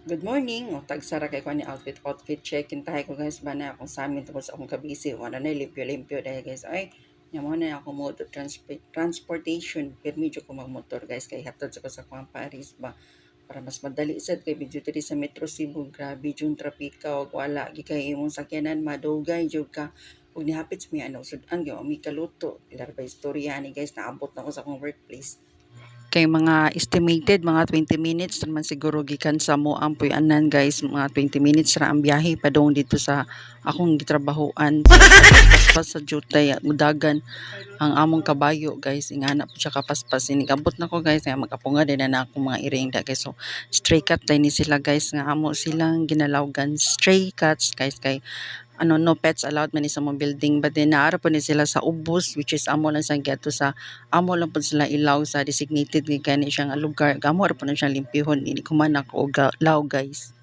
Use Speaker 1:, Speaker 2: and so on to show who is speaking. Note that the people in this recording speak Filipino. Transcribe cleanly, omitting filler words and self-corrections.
Speaker 1: Good morning. O tagsara kay ko ni outfit check tayo ko guys ba na akong sa amin tungkol sa akong kabisi wala na limpyo dahil guys ay mo na ako mo to transportation pero medyo ko magmotor guys kay hatod sa ko sa kuang Paris ba para mas madali sad kay medyo diri sa Metro Cebu grabe yung trapika og wala gi kay imong sakyanan madugay jud ka ug nihapit sa mi ano sud ang mi kaluto ilar ba istorya ni guys naabot na ko sa akong workplace. Kay mga estimated mga 20 minutes naman siguro gikan sa mo ang puy-anan guys, mga 20 minutes ra ang biyahe padung dito sa akong gitrabahoan. Paspas sa jutay at mudagan ang among kabayo guys, ingana po siya kapaspas. Inigabot na ko guys, nga magapunga din na akong mga irinda guys. So stray cat din ni sila guys, nga amo silang ginalawgan stray cats guys kay no pets allowed man ni sa mong building but then naara po ni sila sa ubos which is amo lang sa gato sa amo lang po sila ilaw sa designated nga gani siya nga lugar gamo ra po na siyang limpihon ini kuman ako og law guys.